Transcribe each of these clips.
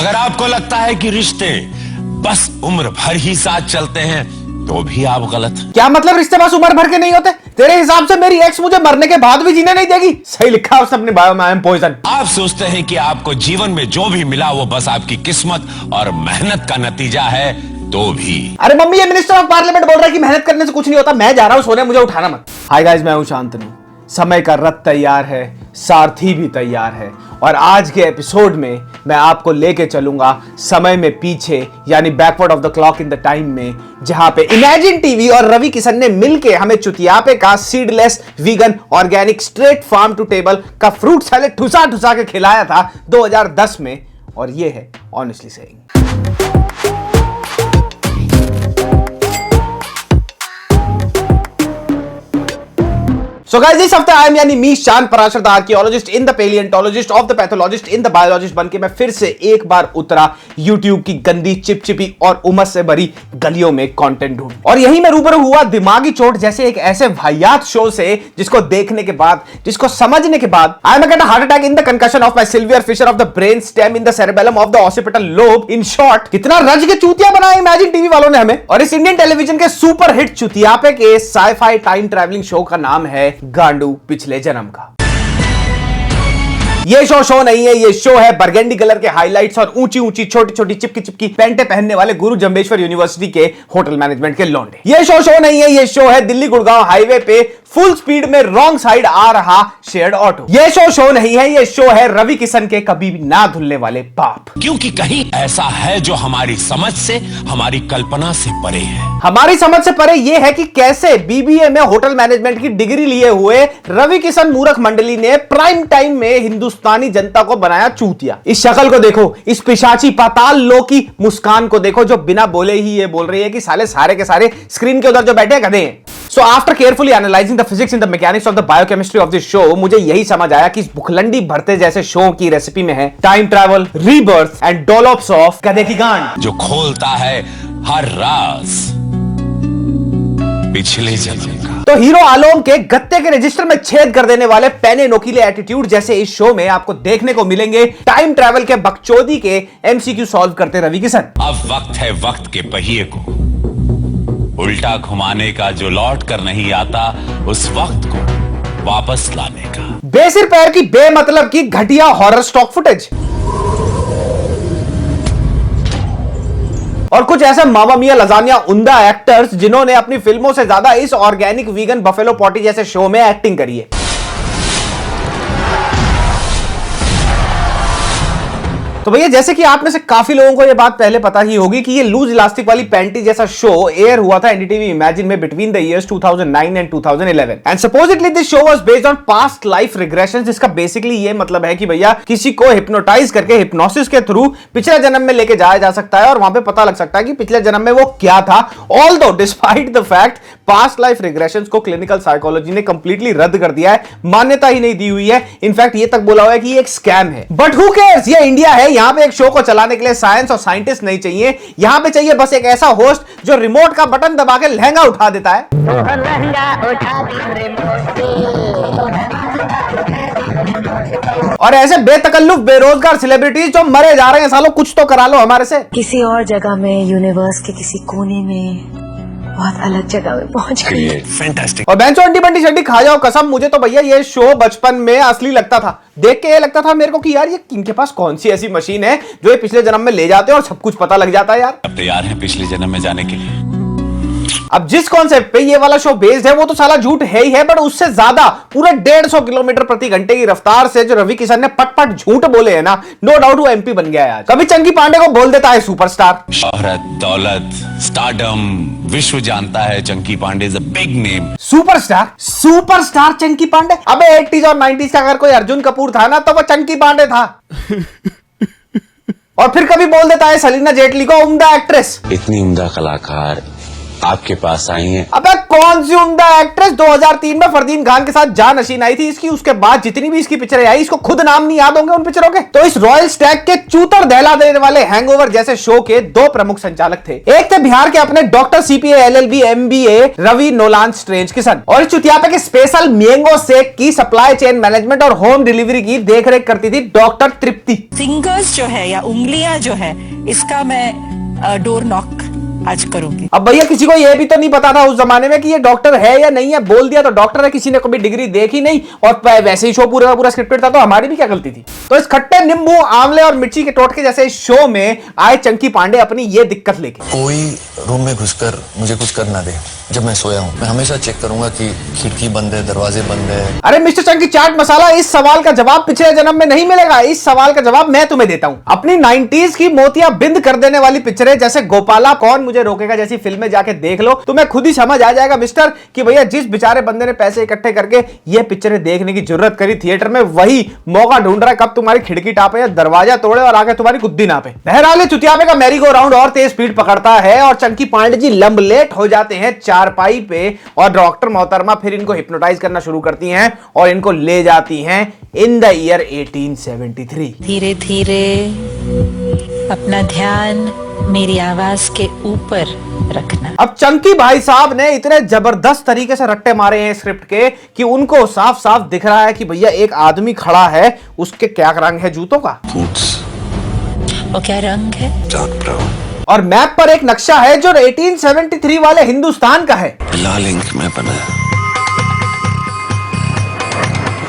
अगर आपको लगता है कि रिश्ते बस उम्र भर ही साथ चलते हैं तो भी आप गलत हैं। क्या मतलब रिश्ते बस उम्र भर के नहीं होते? तेरे हिसाब से मेरी एक्स मुझे मरने के बाद भी जीने नहीं देगी? सही लिखा है उसने अपने बायो में, आई एम पॉइजन। आप सोचते हैं कि आपको जीवन में जो भी मिला वो बस आपकी किस्मत और मेहनत का नतीजा है, तो भी। अरे मम्मी, ये मिनिस्टर ऑफ पार्लियामेंट बोल रहा है कि मेहनत करने से कुछ नहीं होता। मैं जा रहा हूं सोने, मुझे उठाना मत। हाय गाइस, मैं हूं शांतनु। समय का रथ तैयार है, सारथी भी तैयार है, और आज के एपिसोड में मैं आपको लेके चलूंगा समय में पीछे, यानी backward of the clock in the time में, जहां पे इमेजिन टीवी और रवि किशन ने मिलके हमें चुतियापे का seedless vegan organic straight farm to table का फ्रूट सैलेड ठुसा ठुसा के खिलाया था 2010 में, और ये है ऑनेस्टली सेइंग। So guys, इस हफ्ते आई एम यानी me Shaan Parashar the archaeologist in the palaeontologist of the pathologist in the biologist बनके मैं फिर से एक बार उतरा YouTube की गंदी चिपचिपी और उमस से भरी गलियों में कंटेंट ढूंढ, और यही मैं रूबरू हुआ दिमागी चोट जैसे एक ऐसे वाहियात शो से जिसको देखने के बाद, जिसको समझने के बाद I am get a heart attack in the concussion of my Sylvian fissure of the brain stem in the cerebellum of the occipital lobe. In short, कितना रज के चूतिया बनाया इमेजिन टीवी वालों ने हमें। और इस इंडियन टेलीविजन के सुपर हिट चुतियापे के साइ-फाई टाइम ट्रैवलिंग शो का नाम है गांडू पिछले जन्म का। ये शो नहीं है, ये शो है बरगेंडी कलर के हाइलाइट्स और ऊंची ऊंची छोटी छोटी चिपकी चिपकी पैंटे पहनने वाले गुरु जम्बेश्वर यूनिवर्सिटी के होटल मैनेजमेंट के लौंडे। ये शो नहीं है, ये शो है दिल्ली गुड़गांव हाईवे पे फुल स्पीड में रॉन्ग साइड आ रहा शेयर्ड ऑटो। ये शो नहीं है, ये शो है रवि किशन के कभी भी ना धुलने वाले पाप। क्योंकि कहीं ऐसा है जो हमारी समझ से, हमारी कल्पना से परे है। हमारी समझ से परे यह है कि कैसे बीबीए में होटल मैनेजमेंट की डिग्री लिए हुए रवि किशन मूर्ख मंडली ने प्राइम टाइम में हिंदुस्तानी जनता को बनाया चूतिया। इस शक्ल को देखो, इस पिशाची पाताल लो की मुस्कान को देखो, जो बिना बोले ही ये बोल रही है कि सारे के सारे स्क्रीन के उधर जो बैठे गधे हैं। So after carefully analyzing the physics and the mechanics of the biochemistry of this show, मुझे यही समझ आया कि इस भुखलंडी भरते जैसे शो की रेसिपी में है time travel, rebirth and dollops of गधे की गांड, जो खोलता है हर राज पिछले जन्म का। तो हीरो आलोम के गत्ते के रजिस्टर में छेद कर देने वाले पैने नोकीले एटीट्यूड जैसे इस शो में आपको देखने को मिलेंगे टाइम ट्रैवल के बकचोदी के एमसीक्यू सॉल्व करते रवि किशन। अब वक्त है वक्त के पहिए को उल्टा घुमाने का, जो लौट कर नहीं आता उस वक्त को वापस लाने का। बेसिर पैर की बेमतलब की घटिया हॉरर स्टॉक फुटेज और कुछ ऐसे मामा मिया लजानिया उम्दा एक्टर्स जिन्होंने अपनी फिल्मों से ज्यादा इस ऑर्गेनिक वीगन बफेलो पॉटी जैसे शो में एक्टिंग करी है। तो भैया, जैसे कि आप में से काफी लोगों को यह बात पहले पता ही होगी कि ये लूज इलास्टिक वाली पैंटी जैसा शो एयर हुआ था एनडीटीवी इमेजिन में between the years 2009 and 2011 and supposedly this show was based on past life regressions, जिसका बेसिकली ये मतलब है कि भैया किसी को हिप्नोटाइज करके हिप्नोसिस के थ्रू पिछले जन्म में लेके जाया जा सकता है और वहां पे पता लग सकता है कि पिछले जन्म में वो क्या था। Although despite the fact past life regressions को क्लिनिकल साइकोलॉजी ने कंप्लीटली रद्द कर दिया है, मान्यता ही नहीं दी हुई है। इनफैक्ट ये तक बोला हुआ है कि ये एक स्कैम है। बट हु केयर्स, ये इंडिया है, यहां पे एक शो को चलाने के लिए साइंस और साइंटिस्ट नहीं चाहिए। यहां पे चाहिए बस एक ऐसा होस्ट जो रिमोट का बटन दबा के लहंगा उठा देता है। और ऐसे बेतकल्लुफ बेरोजगार सेलिब्रिटीज जो मरे जा रहे हैं, सालों कुछ तो करा लो हमारे से। किसी और जगह में, यूनिवर्स के किसी कोने में, बहुत अलग जगह में पहुंच गई। फैंटास्टिक। और बेंचो अंटी बंटी शंटी खा जाओ कसम, मुझे तो भैया ये शो बचपन में असली लगता था। देख के ये लगता था मेरे को कि यार ये इनके पास कौन सी ऐसी मशीन है जो ये पिछले जन्म में ले जाते हैं और सब कुछ पता लग जाता है यार। अब तैयार हैं पिछले जन्म में जाने के लिए। अब जिस कॉन्सेप्ट पे ये वाला शो बेस्ड है वो तो साला झूठ है ही है, बट उससे ज्यादा पूरे 150 किलोमीटर प्रति घंटे की रफ्तार से जो रवि किशन ने पट झूठ बोले है ना, नो डाउट वो एमपी बन गया है आज। कभी चंकी पांडे को बोल देता है सुपरस्टार। शोहरत, दौलत, स्टारडम, विश्व जानता है Chunky Pandey is a big name. Superstar Chunky Pandey. अबे 80s और 90s का अगर कोई अर्जुन कपूर था ना तो वो चंकी पांडे था। और फिर कभी बोल देता है सलीना जेटली को उम्दा एक्ट्रेस। इतनी उम्दा कलाकार आपके पास आई हैं। अबे कौन सी उम्दा एक्ट्रेस 2003 में फरदीन खान के साथ जानशीन आई थी इसकी, उसके बाद जितनी भी इसकी पिक्चरें आई इसको खुद नाम नहीं याद होंगे उन पिक्चरों के। तो इस रॉयल स्टैग के चूतर दहला देने वाले हैंगओवर जैसे शो के दो प्रमुख संचालक थे। एक थे बिहार के अपने doctor CPA LLB MBA Ravi Nolan Strange Kishan, और इस चुतियापे के स्पेशल मैंगो शेक की सप्लाई चेन मैनेजमेंट और होम डिलीवरी की देखरेख करती थी डॉक्टर तृप्ति। फिंगर्स जो है या उंगलियां जो है, इसका मैं डोर नॉक आज करूंगी। अब भैया किसी को यह भी तो नहीं पता था उस जमाने में कि ये डॉक्टर है या नहीं है, बोल दिया तो डॉक्टर है, किसी ने कभी डिग्री देखी नहीं और वैसे ही शो पूरा का पूरा स्क्रिप्टेड था, तो हमारी भी क्या गलती थी। तो इस खट्टे नींबू आंवले और मिर्ची के टोटके जैसे इस शो में आए चंकी पांडे अपनी ये दिक्कत लेके। कोई रूम में घुसकर मुझे कुछ कर ना दे जब मैं सोया हूं। मैं हमेशा चेक करूंगा कि खिड़की बंद है, दरवाजे बंद है। अरे मिस्टर चंकी चाट मसाला, इस सवाल का जवाब पिछले जन्म में नहीं मिलेगा, इस सवाल का जवाब मैं तुम्हें देता हूं। अपनी 90s की मोतिया बिंद कर देने वाली पिक्चरें जैसे गोपाला कौन मुझे रोकेगा जैसी फिल्में जाके देख लो, तुम्हें खुद ही समझ आ जाएगा मिस्टर कि भैया जिस बेचारे बंदे ने पैसे इकट्ठे करके ये पिक्चरें देखने की जरूरत करी थिएटर में, वही मौका ढूंढ रहा है कब तुम्हारी खिड़की टापे या दरवाजा तोड़े और आगे तुम्हारी गुद्दी नापे। बहरहाल चुतियापे का मैरी गो राउंड और तेज स्पीड पकड़ता है और चंकी पांडे जी लंबलेट हो जाते हैं चारपाई पे, और डॉक्टर मोहतरमा फिर इनको हिप्नोटाइज करना शुरू करती हैं और इनको ले जाती हैं इन द ईयर 1873। धीरे धीरे अपना ध्यान मेरी आवाज के ऊपर रखना। अब चंकी भाई साहब ने इतने जबरदस्त तरीके से रट्टे मारे हैं स्क्रिप्ट के कि उनको साफ साफ दिख रहा है कि भैया एक आदमी खड़ा है, उसके क्या रंग है जूतों का, और क्या रंग है, डार्क ब्राउन, और मैप पर एक नक्शा है जो 1873 वाले हिंदुस्तान का है। लाल इंक में बना है।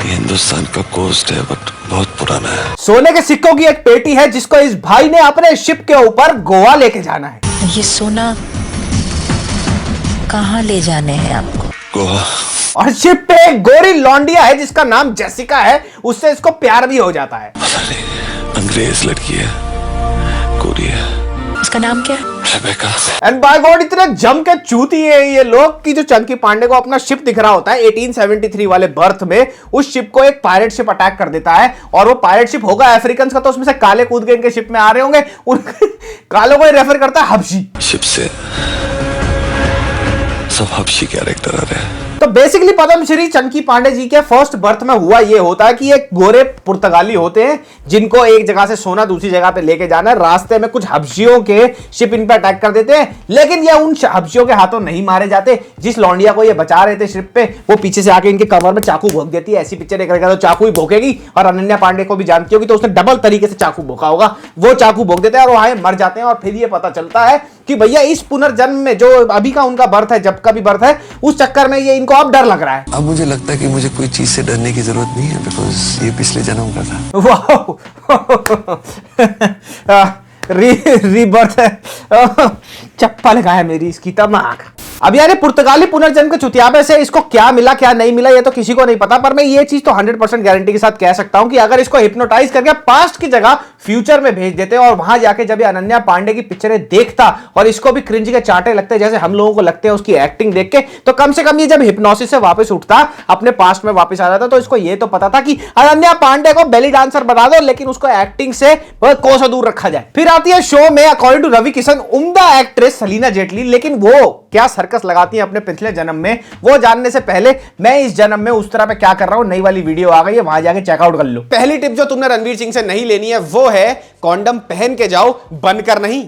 ये हिंदुस्तान का कोस्ट है बट बहुत पुराना है। सोने के सिक्कों की एक पेटी है जिसको इस भाई ने अपने शिप के ऊपर गोवा लेके जाना है। ये सोना कहाँ ले जाने हैं आपको? गोवा। और शिप पे एक गोरी लौंडिया है जिसका नाम जेसिका है, उससे इसको प्यार भी हो जाता है। पता नहीं, अंग्रेज लड़की है, गोरी है। उसका नाम क्या है? रेबेका। एंड बाय गॉड इतने जम के चूती है ये लोग कि जो चंकी पांडे को अपना शिप दिख रहा होता है 1873 वाले बर्थ में, उस शिप को एक पायरेट शिप अटैक कर देता है, और वो पायरेट शिप होगा अफ्रीकन का, तो उसमें से काले कूद के इनके शिप में आ रहे होंगे, उन कालों को रेफर करता है हबशी। शिप से सब हबशी कैरेक्टर आ रहे हैं। तो बेसिकली पद्मश्री चंकी पांडे जी के फर्स्ट बर्थ में हुआ ये होता है कि ये गोरे पुर्तगाली होते हैं जिनको एक जगह से सोना दूसरी जगह पे लेके जाना है, रास्ते में कुछ हबशियों के शिप इन पे अटैक कर देते हैं, लेकिन ये उन हबशियों के हाथों नहीं मारे जाते। जिस लौंडिया को ये बचा रहे थे शिप पे, वो पीछे से आके इनके कमर में चाकू भोंक देती है। ऐसी पिक्चर एक तो चाकू ही भोंकेगी, और अनन्या पांडे को भी जानती होगी तो उसने डबल तरीके से चाकू भोंका होगा, वो चाकू भोंक देते हैं और वहां मर जाते हैं। और फिर ये पता चलता है कि भैया इस पुनर्जन्म में जो अभी का उनका बर्थ है, जब का भी बर्थ है, उस चक्कर में ये इनको अब डर लग रहा है। अब मुझे लगता है कि मुझे कोई चीज से डरने की जरूरत नहीं है, बिकॉज ये पिछले जन्म का था। वाह रीबर्थ है, चप्पल लगाया मेरी इसकी तमाक। अब यार पुर्तगाली पुनर्जन्म के चुतियाबे से इसको क्या मिला क्या नहीं मिला ये तो किसी को नहीं पता, पर मैं ये चीज तो 100% गारंटी के साथ कह सकता हूं कि अगर इसको हिप्नोटाइज करके पास्ट की जगह फ्यूचर में भेज देते और वहां जाके जब ये अनन्या पांडे की पिक्चरें देखता और इसको भी क्रिंज के चांटे लगते जैसे हम लोगों को लगते हैं उसकी एक्टिंग देख के, तो कम से कम ये जब हिप्नोसिस से वापस उठता, अपने पास्ट में वापस आ जाता, तो इसको ये तो पता था कि अनन्या पांडे को बेली डांसर बना दो, लेकिन उसको एक्टिंग से कोसों दूर रखा जाए। फिर आती है शो में अकॉर्डिंग टू रवि किशन उम्दा एक्ट्रेस सलीना जेटली, लेकिन वो क्या सर्कस लगाती है अपने पिछले जन्म में, वो जानने से पहले मैं इस जन्म में उस तरह पे क्या कर रहा हूं, नई वाली वीडियो आ गई है, वहां जाके चेकआउट कर लो। पहली टिप जो तुमने रणवीर सिंह से नहीं लेनी है वो है कॉन्डम पहन के जाओ, बनकर नहीं।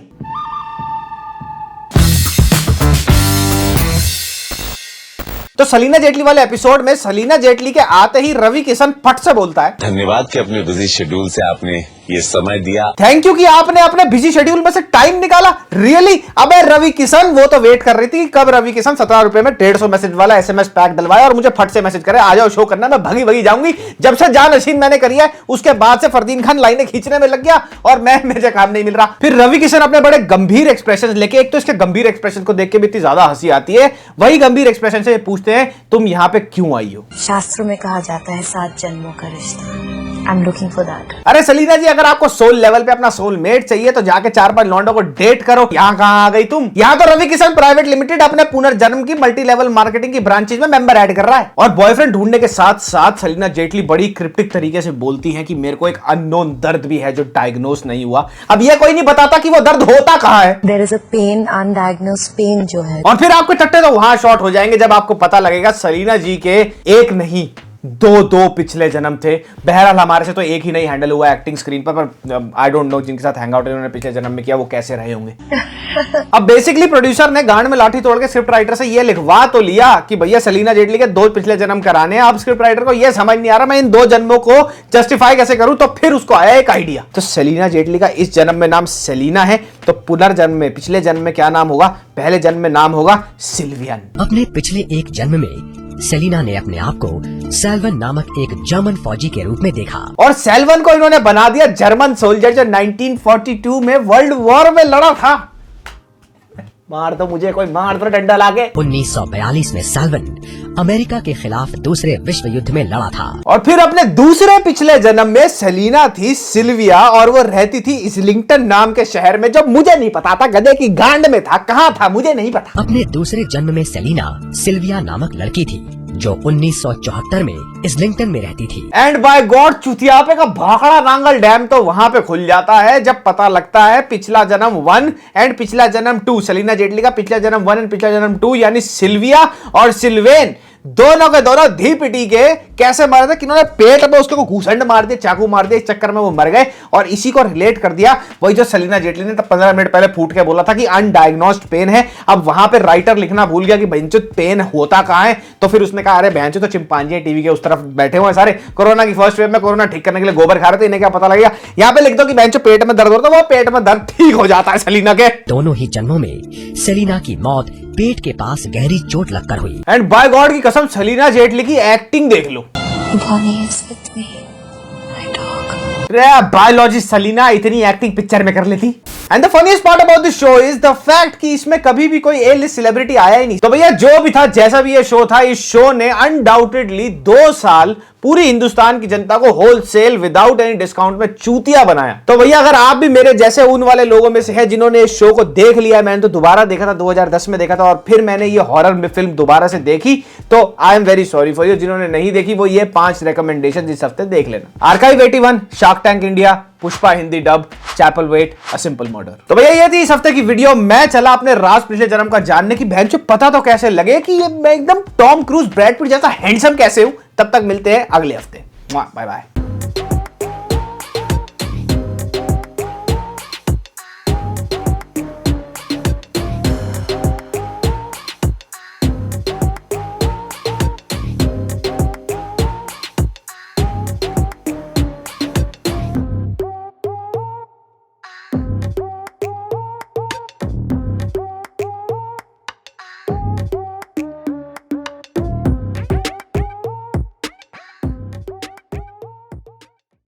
तो सलीना जेटली वाले एपिसोड में सलीना जेटली के आते ही रवि किशन फट से बोलता है, धन्यवाद कि अपने बिजी शेड्यूल से आपने ये समय दिया। थैंक यू कि आपने अपने बिजी शेड्यूल में से टाइम निकाला। रियली? अबे रवि किशन, वो तो वेट कर रही थी कब रवि किशन 17 रुपए में 150 मैसेज वाला SMS पैक डलवाए और मुझे फट से मैसेज करे आ जाओ शो करना, मैं भगी भगी जाऊंगी। जब से जानशीन मैंने करी है उसके बाद से फरदीन खान लाइनें खींचने में लग गया और मुझे काम नहीं मिल रहा। फिर रवि किशन अपने बड़े गंभीर एक्सप्रेशन लेके, एक तो इसके गंभीर एक्सप्रेशन को देख के भी इतनी ज्यादा हंसी आती है, वही गंभीर एक्सप्रेशन से पूछते हैं तुम यहां पे क्यों आई हो? शास्त्रों में कहा जाता है 7 जन्मों का रिश्ता, I'm looking for that. अरे सलीना जी, अगर आपको सोल लेवल पे अपना सोलमेट चाहिए तो जाके 4-5 लौंडों को डेट करो। यहाँ कहाँ आ गई तुम? यहाँ तो रवि किशन प्राइवेट लिमिटेड अपने पुनर्जन्म की मल्टी लेवल मार्केटिंग की ब्रांचेज में मेंबर ऐड कर रहा है। और बॉयफ्रेंड ढूंढने के साथ साथ सलीना जेटली बड़ी क्रिप्टिक तरीके से बोलती है कि मेरे को एक अननोन दर्द भी है जो डायग्नोस नहीं हुआ। अब ये कोई नहीं बताता कि वो दर्द होता कहाँ है। There is a pain, undiagnosed pain जो है। और फिर आपके टट्टे तो वहां शॉर्ट हो जाएंगे जब आपको पता लगेगा सलीना जी के एक नहीं दो पिछले जन्म थे। बहरहाल हमारे से तो एक ही नहीं हैंडल हुआ एक्टिंग स्क्रीन पर आई डोंट नो जिनके साथ हैंग आउट इन्होंने पिछले जन्म में किया वो कैसे रहे होंगे। अब बेसिकली प्रोड्यूसर ने गांड में लाठी तोड़ के स्क्रिप्ट राइटर से ये लिखवा तो लिया कि भैया सलीना जेटली के 2 पिछले जन्म कराने हैं। अब स्क्रिप्ट राइटर को ये समझ नहीं आ रहा मैं इन 2 जन्मों को जस्टिफाई कैसे करूं। तो फिर उसको आया एक आइडिया। तो सलीना जेटली का इस जन्म में नाम सेलिना है, तो पुनर्जन्म में पिछले जन्म में क्या नाम होगा? पहले जन्म में नाम होगा सिल्वियन। अपने पिछले एक जन्म में सेलिना ने अपने आप को सेल्वन नामक एक जर्मन फौजी के रूप में देखा और सेल्वन को इन्होंने बना दिया जर्मन सोल्जर जो 1942 में वर्ल्ड वॉर में लड़ा था। मार दो मुझे कोई, मार दो डंडा लाके। 1942 में सेल्वन अमेरिका के खिलाफ दूसरे विश्व युद्ध में लड़ा था। और फिर अपने दूसरे पिछले जन्म में सेलिना थी सिल्विया और वो रहती थी इस्लिंगटन नाम के शहर में जो मुझे नहीं पता था, गधे की गांड में था। कहां था मुझे नहीं पता। अपने दूसरे जन्म में सेलिना सिल्विया नामक लड़की थी जो 1974 में इस्लिंगटन में रहती थी। एंड बाय गॉड चुतियापे का भाखड़ा नांगल डैम तो वहां पे खुल जाता है जब पता लगता है पिछला जन्म 1 एंड पिछला जन्म 2। सलीना जेटली का पिछला जन्म 1 एंड पिछला जन्म 2 यानी सिल्विया और सिल्वेन दोनों के दोनों धी पिटी के कैसे मरे थे? किन्होंने पेट में उसको घूसंड मार दिया, चाकू मार दिया, इस चक्कर में वो मर गए। और इसी को रिलेट कर दिया वही जो सलीना जेटली ने तब 15 मिनट पहले फूट के बोला था कि अनडायग्नोस्ड पेन है। अब वहां पे राइटर लिखना भूल गया कि भैंचोद पेन होता कहां है, तो फिर उसने कहा अरे भैंचोद तो चिंपांजी टीवी के उस तरफ बैठे हुए हैं सारे, कोरोना की फर्स्ट वेव में कोरोना ठीक करने के लिए गोबर खा रहे थे, इन्हें क्या पता लगेगा। यहाँ पे लिख दो कि भैंचोद पेट में दर्द होता है, वो पेट में दर्द ठीक हो जाता है सलीना के। दोनों ही जन्मों में सेलिना की मौत पेट के पास गहरी चोट लगकर हुई। एंड बाय गॉड की कसम सलीना जेटली की एक्टिंग देख लो। Bonnie is with me, my dog. Biologist Selena इतनी एक्टिंग पिक्चर में कर लेती। And the funniest part about this show is the fact कि इसमें कभी भी कोई ए लिस्ट सेलिब्रिटी आया ही नहीं। तो भैया जो भी था, जैसा भी ये शो था, इस शो ने अनडाउटेडली 2 साल पूरी हिंदुस्तान की जनता को होलसेल विदाउट एनी डिस्काउंट में चूतिया बनाया। तो भैया अगर आप भी मेरे जैसे उन वाले लोगों में से हैं जिन्होंने इस शो को देख लिया, मैंने तो दोबारा देखा था, 2010 में देखा था और फिर मैंने ये हॉरर में फिल्म दोबारा से देखी, तो I am very sorry for you. जिन्होंने नहीं देखी वो ये 5 रिकमेंडेशन इस हफ्ते देख लेना। Archive 81, shark tank India, Pushpa Hindi dub, Chapelwaite, a simple murder. तो भैया ये थी इस हफ्ते की वीडियो। मैं चला अपने राज पिछले जन्म का जानने की, बहन पता तो कैसे लगे कि ये मैं एकदम टॉम क्रूज ब्रैड पिट जैसा हैंडसम कैसे हूं। तब तक मिलते हैं अगले हफ्ते। Bye bye.